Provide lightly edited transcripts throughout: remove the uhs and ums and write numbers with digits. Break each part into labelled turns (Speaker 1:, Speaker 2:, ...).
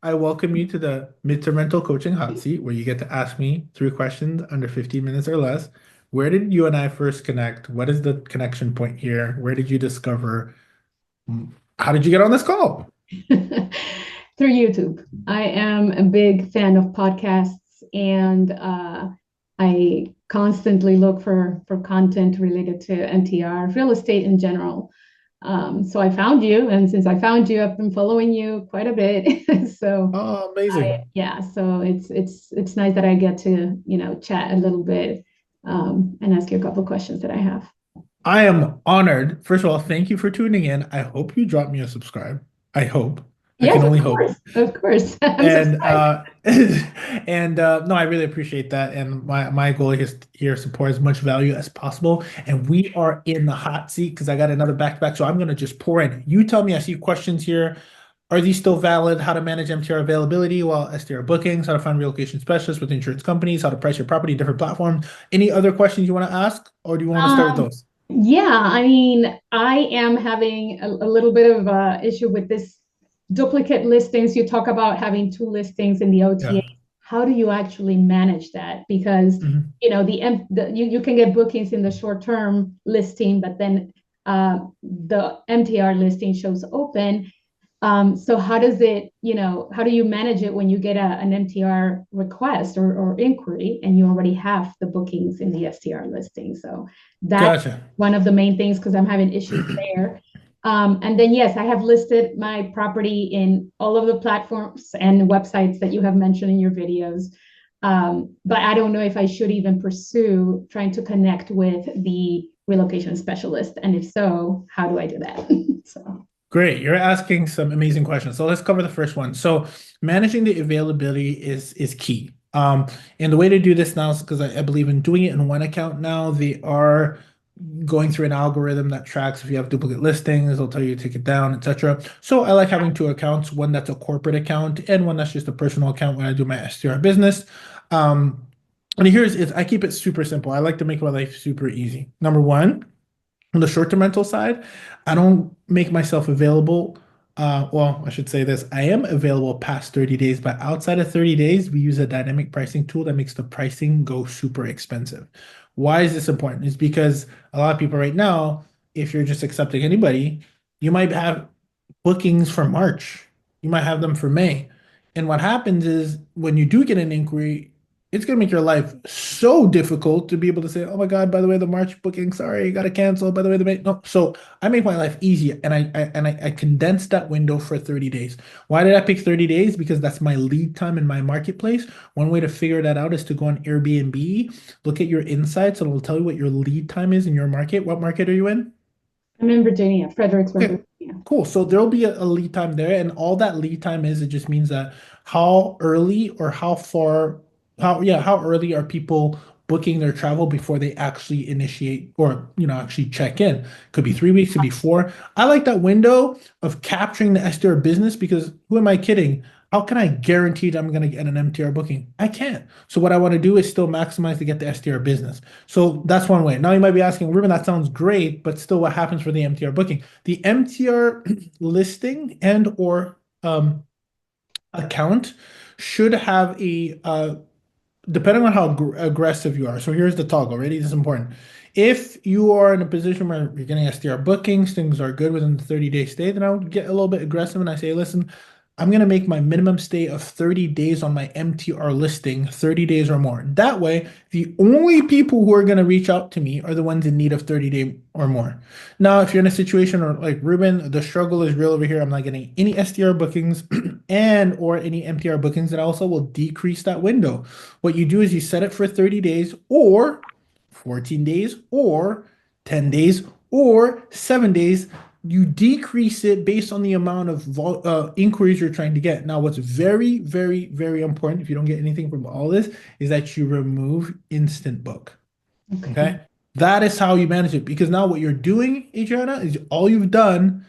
Speaker 1: I welcome you to the Midterm Rental Coaching Hot Seat, where you get to ask me 3 questions under 15 minutes or less. Where did you and I first connect? What is the connection point here? Where did you discover? How did you get on this call?
Speaker 2: Through YouTube. I am a big fan of podcasts and I constantly look for content related to MTR, real estate in general. So I found you, and since I found you, I've been following you quite a bit. So
Speaker 1: Oh, amazing.
Speaker 2: yeah, so it's nice that I get to chat a little bit and ask you a couple questions that I have.
Speaker 1: I am honored. First of all, thank you for tuning in. I hope you drop me a subscribe. I hope. I can
Speaker 2: Yes,
Speaker 1: only hope.
Speaker 2: of course. I'm
Speaker 1: And
Speaker 2: subscribed.
Speaker 1: no, I really appreciate that. And my goal is here to support as much value as possible. And we are in the hot seat because I got another back to back. So I'm gonna just pour in. You tell me, I see questions here. Are these still valid? How to manage MTR availability while STR bookings, how to find relocation specialists with insurance companies, how to price your property, different platforms. Any other questions you want to ask, or do you want to start with
Speaker 2: Um,
Speaker 1: those?
Speaker 2: yeah, I mean, I am having a little bit of issue with this duplicate listings. You talk about having two listings in the OTA.
Speaker 1: Yeah.
Speaker 2: How do you actually manage that? Because
Speaker 1: Mhm.
Speaker 2: you can get bookings in the short term listing, but then the MTR listing shows open. So how do you manage it when you get an MTR request or inquiry and you already have the bookings in the STR listing? So that's
Speaker 1: Gotcha.
Speaker 2: one of the main things because I'm having issues there. And then, yes, I have listed my property in all of the platforms and websites that you have mentioned in your videos. But I don't know if I should even pursue trying to connect with the relocation specialist. And if so, how do I do that? So.
Speaker 1: Great. You're asking some amazing questions. So let's cover the first one. So managing the availability is key. And the way to do this now is because I believe in doing it in one account now. They are going through an algorithm that tracks if you have duplicate listings, it'll tell you to take it down, etc. So I like having two accounts, one that's a corporate account and one that's just a personal account when I do my STR business. Um, and here's it, I keep it super simple. I like to make my life super easy. Number one, on the short-term rental side, I don't make myself available. Well, I should say this. I am available past 30 days, but outside of 30 days, we use a dynamic pricing tool that makes the pricing go super expensive. Why is this important? It's because a lot of people right now, if you're just accepting anybody, you might have bookings for March. You might have them for May. And what happens is when you do get an inquiry, it's going to make your life so difficult to be able to say, oh my God, by the way, the March booking, sorry, you got to cancel. By the way, the May, no. So I make my life easier and I condense that window for 30 days. Why did I pick 30 days? Because that's my lead time in my marketplace. One way to figure that out is to go on Airbnb, look at your insights, and it'll tell you what your lead time is in your market. What market are you in?
Speaker 2: I'm in Virginia, Fredericksburg,
Speaker 1: Okay,
Speaker 2: Virginia.
Speaker 1: cool. So there'll be a lead time there, and all that lead time is, it just means that how early or how far, how early are people booking their travel before they actually initiate or, actually check in. Could be 3 weeks, could be four. I like that window of capturing the SDR business because who am I kidding? How can I guarantee that I'm going to get an MTR booking? I can't. So what I want to do is still maximize to get the SDR business. So that's one way. Now you might be asking, Ruben, that sounds great, but still what happens for the MTR booking? The MTR listing and or account should have depending on how aggressive you are. So here's the toggle. Ready? This is important. If you are in a position where you're getting SDR bookings, things are good within the 30-day stay, then I would get a little bit aggressive and I say, listen, I'm going to make my minimum stay of 30 days on my MTR listing, 30 days or more. That way, the only people who are going to reach out to me are the ones in need of 30-day or more. Now, if you're in a situation or like Ruben, the struggle is real over here. I'm not getting any SDR bookings and or any MTR bookings, that also will decrease that window. What you do is you set it for 30 days or 14 days or 10 days or 7 days. You decrease it based on the amount of inquiries you're trying to get. Now, what's very, very, very important, if you don't get anything from all this, is that you remove instant book.
Speaker 2: Okay.
Speaker 1: Okay. That is how you manage it. Because now what you're doing, Adriana, is all you've done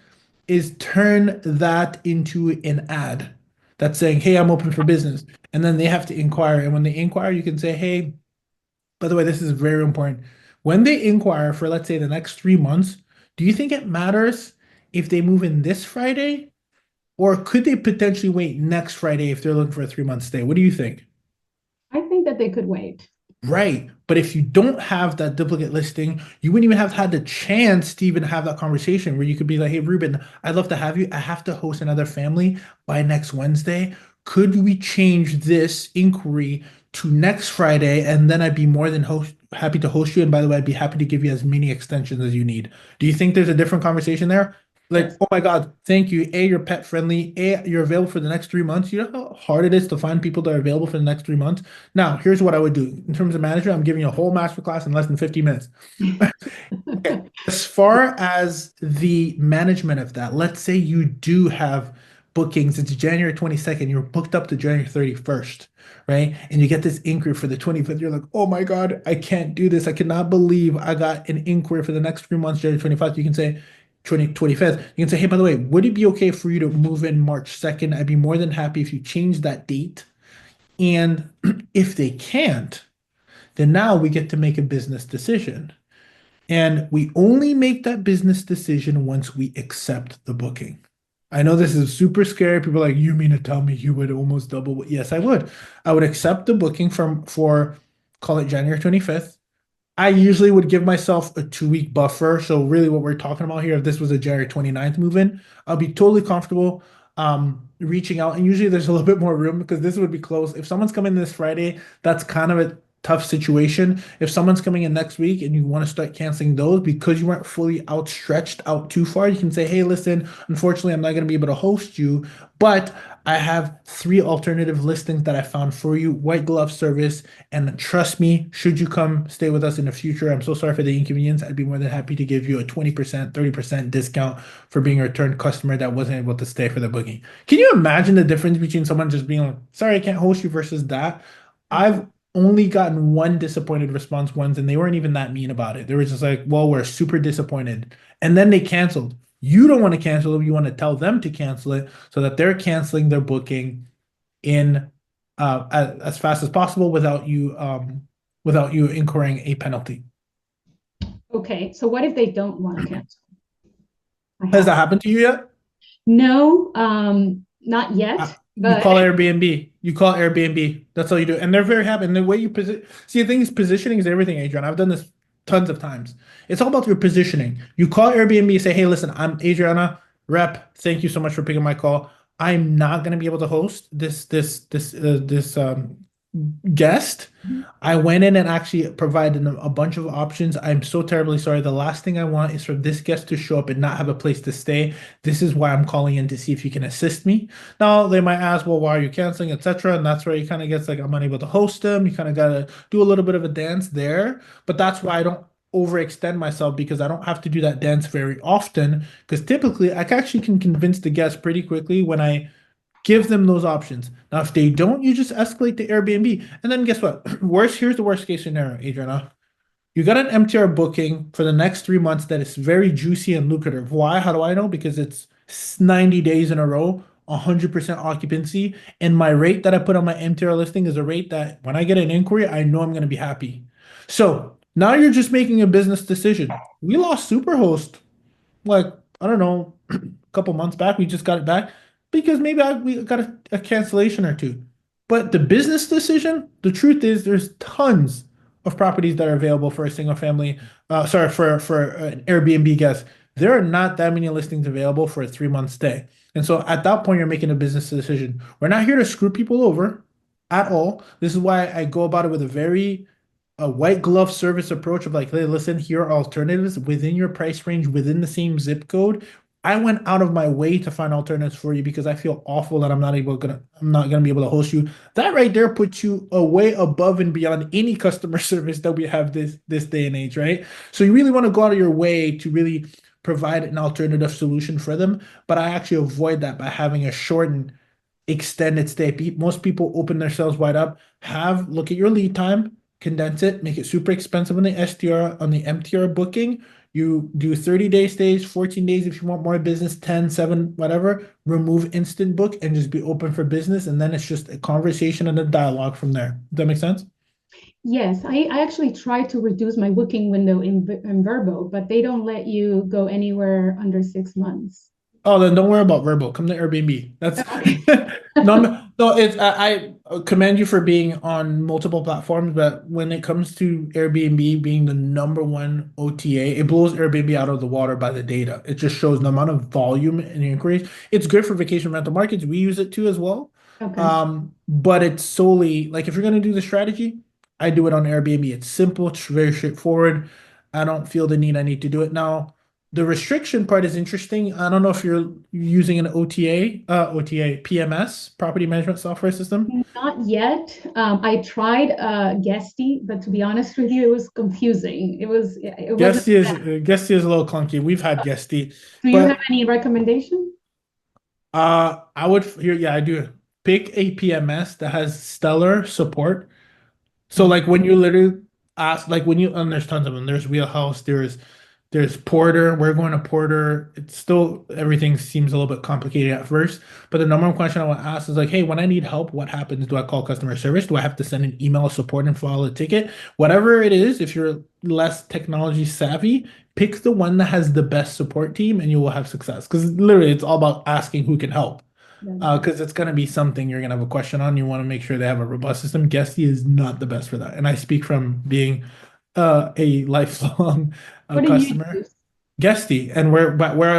Speaker 1: is turn that into an ad that's saying, hey, I'm open for business. And then they have to inquire. And when they inquire, you can say, hey, by the way, this is very important. When they inquire for, let's say, the next 3 months, do you think it matters if they move in this Friday Or could they potentially wait next Friday if they're looking for a 3 month stay? What do you think?
Speaker 2: I think that they could wait.
Speaker 1: Right. But if you don't have that duplicate listing, you wouldn't even have had the chance to even have that conversation where you could be like, hey, Ruben, I'd love to have you. I have to host another family by next Wednesday. Could we change this inquiry to next Friday? And then I'd be more than happy to host you. And by the way, I'd be happy to give you as many extensions as you need. Do you think there's a different conversation there? Like,
Speaker 2: Yes.
Speaker 1: oh my God, thank you. A, you're pet friendly. A, you're available for the next 3 months. You know how hard it is to find people that are available for the next 3 months? Now, here's what I would do. In terms of manager, I'm giving you a whole masterclass in less than 50 minutes. Okay. As far as the management of that, let's say you do have bookings, it's January 22nd, you're booked up to January 31st, right? And you get this inquiry for the 25th. You're like, oh my God, I can't do this. I cannot believe I got an inquiry for the next 3 months, January 25th. You can say 25th. You can say, hey, by the way, would it be okay for you to move in March 2nd? I'd be more than happy if you change that date. And if they can't, then now we get to make a business decision. And we only make that business decision once we accept the booking. I know this is super scary. People are like, you mean to tell me you would almost double? Yes, I would. I would accept the booking for call it January 25th. I usually would give myself a 2 week buffer. So really what we're talking about here, if this was a January 29th move-in, I'll be totally comfortable reaching out. And usually there's a little bit more room because this would be close. If someone's coming this Friday, that's kind of a tough situation. If someone's coming in next week and you want to start canceling those because you weren't fully outstretched out too far, you can say, hey, listen, unfortunately, I'm not going to be able to host you, but I have 3 alternative listings that I found for you, white glove service. And trust me, should you come stay with us in the future, I'm so sorry for the inconvenience. I'd be more than happy to give you a 20%, 30% discount for being a return customer that wasn't able to stay for the booking. Can you imagine the difference between someone just being like, sorry, I can't host you versus that? I've only gotten one disappointed response once, and they weren't even that mean about it. They were just like, well, we're super disappointed. And then they canceled. You don't want to cancel it. You want to tell them to cancel it so that they're canceling their booking in as fast as possible without you incurring a penalty.
Speaker 2: Okay, so what if they don't want to cancel?
Speaker 1: Has that happened to you yet?
Speaker 2: No, not
Speaker 1: Uh,
Speaker 2: yet,
Speaker 1: You
Speaker 2: but
Speaker 1: call Airbnb. You call Airbnb. That's all you do. And they're very happy. And the way you position, see, the thing is, positioning is everything, Adrian. I've done this tons of times. It's all about your positioning. You call Airbnb, say, hey, listen, I'm Adriana, rep. Thank you so much for picking my call. I'm not going to be able to host this guest. I went in and actually provided them a bunch of options. I'm so terribly sorry. The last thing I want is for this guest to show up and not have a place to stay. This is why I'm calling in to see if you can assist me. Now they might ask, well, why are you canceling, etc. And that's where he kind of gets like, I'm unable to host them. You kind of gotta do a little bit of a dance there. But that's why I don't overextend myself because I don't have to do that dance very often. Because typically I actually can convince the guest pretty quickly when I give them those options. Now, if they don't, you just escalate to Airbnb. And then guess what? Here's the worst case scenario, Adriana. You got an MTR booking for the next 3 months that is very juicy and lucrative. Why? How do I know? Because it's 90 days in a row, 100% occupancy. And my rate that I put on my MTR listing is a rate that when I get an inquiry, I know I'm going to be happy. So now you're just making a business decision. We lost Superhost like, I don't know, a couple months back. We just got it back because maybe we got a cancellation or two. But the business decision, the truth is there's tons of properties that are available for a single family, sorry, for an Airbnb guest. There are not that many listings available for a 3 month stay. And so at that point, you're making a business decision. We're not here to screw people over at all. This is why I go about it with a white glove service approach of like, hey, listen, here are alternatives within your price range, within the same zip code. I went out of my way to find alternatives for you because I feel awful that I'm not gonna be able to host you. That right there puts you a way above and beyond any customer service that we have this day and age, right? So you really want to go out of your way to really provide an alternative solution for them. But I actually avoid that by having a shortened extended stay. Most people open themselves wide up. Look at your lead time, condense it, make it super expensive on the STR, on the MTR booking. You do 30-day stays, 14 days if you want more business, 10, 7, whatever. Remove instant book and just be open for business. And then it's just a conversation and a dialogue from there. Does that make sense?
Speaker 2: yes, I actually tried to reduce my booking window in Verbo, but they don't let you go anywhere under 6 months.
Speaker 1: Oh, then don't worry about verbal. Come to Airbnb. That's
Speaker 2: Okay.
Speaker 1: no. It's I commend you for being on multiple platforms, but when it comes to Airbnb being the number one OTA, it blows Airbnb out of the water by the data. It just shows the amount of volume and inquiries. It's good for vacation rental markets. We use it too as well.
Speaker 2: Okay.
Speaker 1: But it's solely like if you're gonna do the strategy, I do it on Airbnb. It's simple. It's very straightforward. I don't feel the need I need to do it now. The restriction part is interesting. I don't know if you're using an OTA, PMS, property management software system.
Speaker 2: Not yet. I tried Guesty, but to be honest with you, it was confusing. It wasn't.
Speaker 1: Guesty is a little clunky. We've had Guesty,
Speaker 2: Do you have
Speaker 1: but
Speaker 2: any recommendation?
Speaker 1: I would here, yeah, I do pick a PMS that has stellar support. So
Speaker 2: Oh,
Speaker 1: like when you literally ask, like when you, and there's tons of them. There's Wheelhouse, there's Porter. We're going to Porter. It's still everything seems a little bit complicated at first, but the number one question I want to ask is like, hey, when I need help, what happens? Do I call customer service? Do I have to send an email support and file a ticket? Whatever it is, if you're less technology savvy, pick the one that has the best support team, and you will have success. Because literally, it's all about asking who can help
Speaker 2: that's
Speaker 1: because it's going to be something you're going to have a question on. You want to make sure they have a robust system. Guesty is not the best for that. And I speak from being a lifelong
Speaker 2: what do you
Speaker 1: customer.
Speaker 2: use?
Speaker 1: Guesty, and we're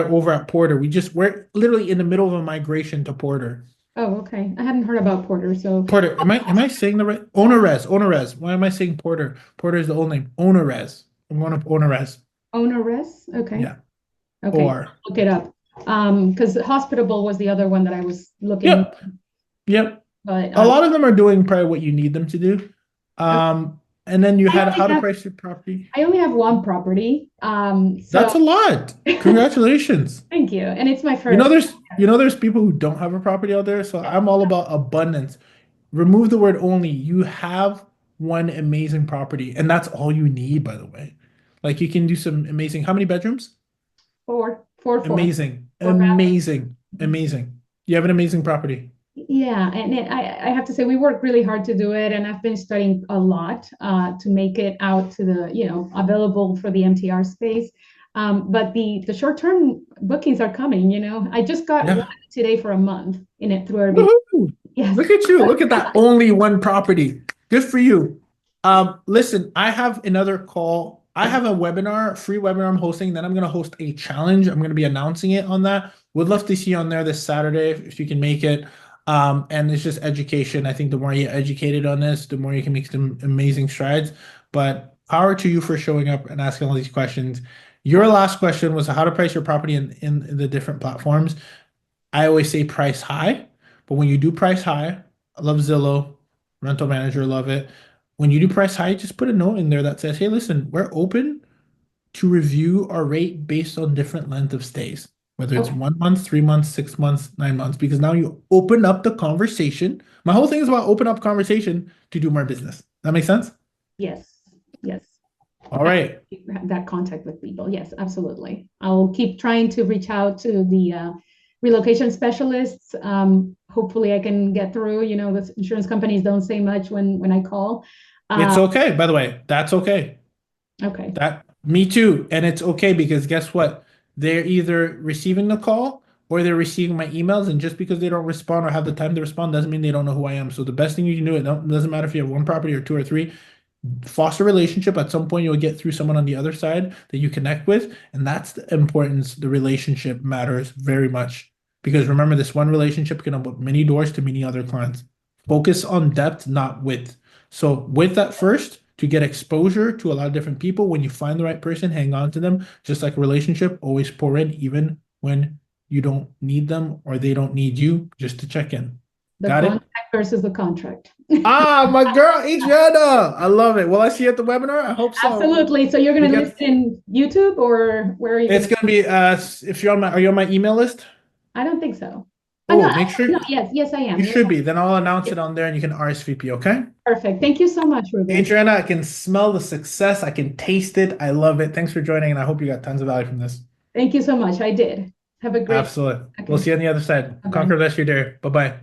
Speaker 1: over at Porter. We're literally in the middle of a migration to Porter.
Speaker 2: Oh, okay. I hadn't heard about Porter, so
Speaker 1: Porter, am I saying the right? Onerez. Why am I saying Porter? Porter is the old name. Onerez. I'm going up Onerez.
Speaker 2: owneress. Okay.
Speaker 1: Yeah.
Speaker 2: Okay.
Speaker 1: Or
Speaker 2: Look it up. Because Hospitable was the other one that I was looking,
Speaker 1: yep. Yep.
Speaker 2: but
Speaker 1: A lot of them are doing probably what you need them to do. And then you
Speaker 2: I
Speaker 1: had
Speaker 2: only
Speaker 1: how to
Speaker 2: have
Speaker 1: price your property.
Speaker 2: I only have one property.
Speaker 1: That's
Speaker 2: So
Speaker 1: a lot. Congratulations.
Speaker 2: thank you. And it's my
Speaker 1: You know,
Speaker 2: first.
Speaker 1: there's people who don't have a property out there. So I'm all about abundance. Remove the word only. You have one amazing property, and that's all you need, by the way. Like you can do some amazing. How many bedrooms?
Speaker 2: Four,
Speaker 1: Amazing,
Speaker 2: four bathrooms.
Speaker 1: amazing, amazing. You have an amazing property.
Speaker 2: Yeah, and I have to say we work really hard to do it, and I've been studying a lot to make it out to the, available for the MTR space. But the short-term bookings are coming, I just got one
Speaker 1: Yeah.
Speaker 2: today for a month in it through Airbnb.
Speaker 1: Woohoo!
Speaker 2: Yes.
Speaker 1: Look at you. Look at that. Only one property. Good for you. Listen, I have another call. I have a webinar, free webinar I'm hosting. Then I'm going to host a challenge. I'm going to be announcing it on that. Would love to see you on there this Saturday if you can make it. And it's just education. I think the more you get educated on this, the more you can make some amazing strides. But power to you for showing up and asking all these questions. Your last question was how to price your property in the different platforms. I always say price high, but when you do price high, I love Zillow, rental manager, love it. When you do price high, just put a note in there that says, hey, listen, we're open to review our rate based on different length of stays, whether it's
Speaker 2: Okay.
Speaker 1: 1 month, 3 months, 6 months, 9 months, because now you open up the conversation. My whole thing is about open up conversation to do more business. That makes sense?
Speaker 2: Yes. Yes.
Speaker 1: All
Speaker 2: I
Speaker 1: right.
Speaker 2: have that contact with people. Yes, absolutely. I'll keep trying to reach out to the relocation specialists. Hopefully I can get through. The insurance companies don't say much when I call.
Speaker 1: It's
Speaker 2: Uh,
Speaker 1: okay, by the way. That's okay.
Speaker 2: okay.
Speaker 1: That me too. And it's okay because guess what? They're either receiving the call or they're receiving my emails. And just because they don't respond or have the time to respond doesn't mean they don't know who I am. So the best thing you can do, it doesn't matter if you have one property or two or three, foster a relationship. At some point, you'll get through someone on the other side that you connect with. And that's the importance. The relationship matters very much. Because remember, this one relationship can open many doors to many other clients. Focus on depth, not width. So with that first, to get exposure to a lot of different people, when you find the right person, hang on to them. Just like a relationship, always pour in, even when you don't need them or they don't need you, just to check in.
Speaker 2: The
Speaker 1: Got it?
Speaker 2: contact versus the contract.
Speaker 1: Ah, my girl, Adriana. I love it. Will I see you at the webinar? I hope so.
Speaker 2: Absolutely. So you're
Speaker 1: We
Speaker 2: going to list
Speaker 1: get
Speaker 2: in YouTube, or where are you going
Speaker 1: it's
Speaker 2: to?
Speaker 1: gonna be if you're on my are you on my email list?
Speaker 2: I don't think so. No,
Speaker 1: Oh, make sure
Speaker 2: no, yes, yes, I am.
Speaker 1: you should be. Then I'll announce it on there and you can RSVP, okay?
Speaker 2: Perfect. Thank you so much, Ruben.
Speaker 1: Adriana, I can smell the success. I can taste it. I love it. Thanks for joining, and I hope you got tons of value from this.
Speaker 2: Thank you so much. I did. Have a great.
Speaker 1: Absolutely. We'll
Speaker 2: Okay.
Speaker 1: see you on the other side.
Speaker 2: Bye-bye.
Speaker 1: Conquer the rest of your day. Bye bye.